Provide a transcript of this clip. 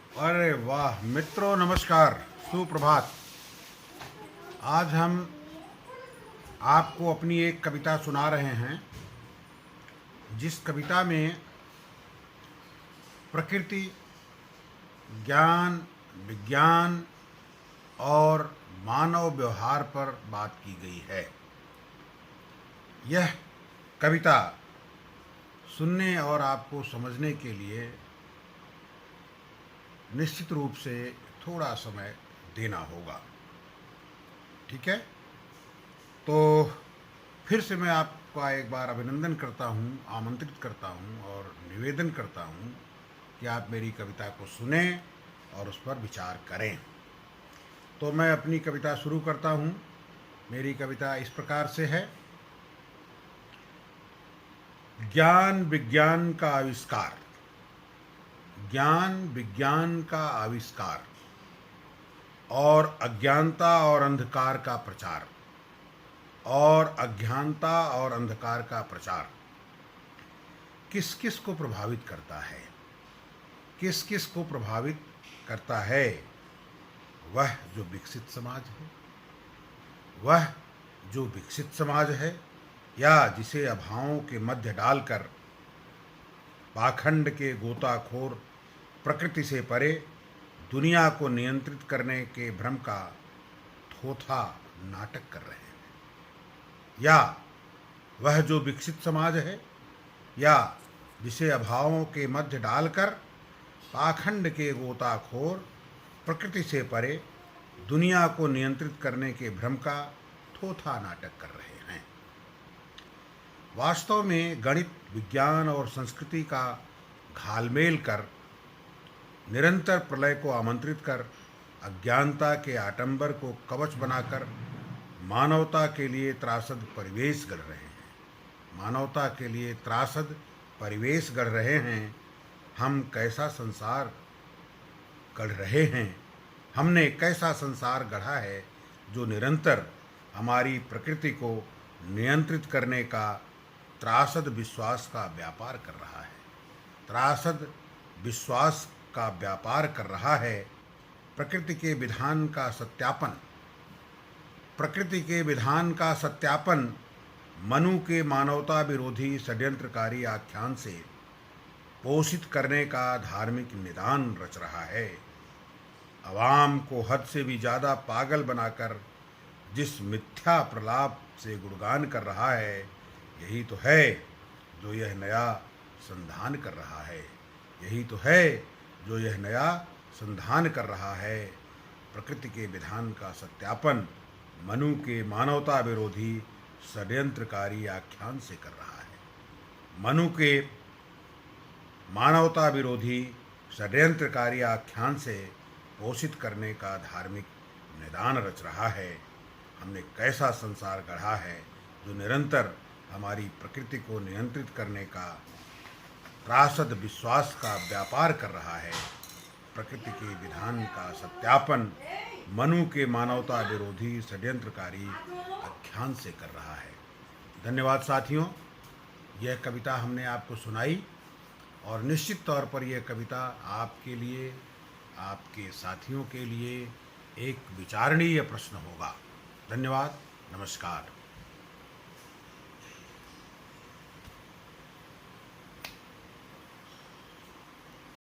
अरे वाह मित्रों, नमस्कार, सुप्रभात। आज हम आपको अपनी एक कविता सुना रहे हैं, जिस कविता में प्रकृति, ज्ञान, विज्ञान और मानव व्यवहार पर बात की गई है। यह कविता सुनने और आपको समझने के लिए निश्चित रूप से थोड़ा समय देना होगा। ठीक है, तो फिर से मैं आपका एक बार अभिनंदन करता हूँ, आमंत्रित करता हूँ और निवेदन करता हूँ कि आप मेरी कविता को सुने और उस पर विचार करें। तो मैं अपनी कविता शुरू करता हूँ। मेरी कविता इस प्रकार से है। ज्ञान विज्ञान का आविष्कार, ज्ञान विज्ञान का आविष्कार और अज्ञानता और अंधकार का प्रचार, और अज्ञानता और अंधकार का प्रचार किस किस को प्रभावित करता है, किस किस को प्रभावित करता है? वह जो विकसित समाज है, वह जो विकसित समाज है, या जिसे अभावों के मध्य डालकर पाखंड के गोताखोर प्रकृति से परे दुनिया को नियंत्रित करने के भ्रम का थोथा नाटक कर रहे हैं। या वह जो विकसित समाज है, या जिसे अभावों के मध्य डालकर पाखंड के गोताखोर प्रकृति से परे दुनिया को नियंत्रित करने के भ्रम का थोथा नाटक कर रहे हैं। वास्तव में गणित, विज्ञान और संस्कृति का घालमेल कर, निरंतर प्रलय को आमंत्रित कर, अज्ञानता के आडंबर को कवच बनाकर मानवता के लिए त्रासद परिवेश गढ़ रहे हैं। मानवता के लिए त्रासद परिवेश गढ़ रहे हैं। हम कैसा संसार गढ़ रहे हैं, हमने कैसा संसार गढ़ा है जो निरंतर हमारी प्रकृति को नियंत्रित करने का त्रासद विश्वास का व्यापार कर रहा है। त्रासद विश्वास का व्यापार कर रहा है। प्रकृति के विधान का सत्यापन, प्रकृति के विधान का सत्यापन मनु के मानवता विरोधी षड्यंत्रकारी आख्यान से पोषित करने का धार्मिक निदान रच रहा है। अवाम को हद से भी ज़्यादा पागल बनाकर जिस मिथ्या प्रलाप से गुणगान कर रहा है, यही तो है जो यह नया संधान कर रहा है। यही तो है जो यह नया संधान कर रहा है। प्रकृति के विधान का सत्यापन मनु के मानवता विरोधी षड्यंत्रकारी आख्यान से कर रहा है। मनु के मानवता विरोधी षड्यंत्रकारी आख्यान से पोषित करने का धार्मिक निदान रच रहा है। हमने कैसा संसार गढ़ा है जो निरंतर हमारी प्रकृति को नियंत्रित करने का त्रासद विश्वास का व्यापार कर रहा है। प्रकृति के विधान का सत्यापन मनु के मानवता विरोधी षड्यंत्रकारी आख्यान से कर रहा है। धन्यवाद साथियों, यह कविता हमने आपको सुनाई और निश्चित तौर पर यह कविता आपके लिए, आपके साथियों के लिए एक विचारणीय प्रश्न होगा। धन्यवाद, नमस्कार।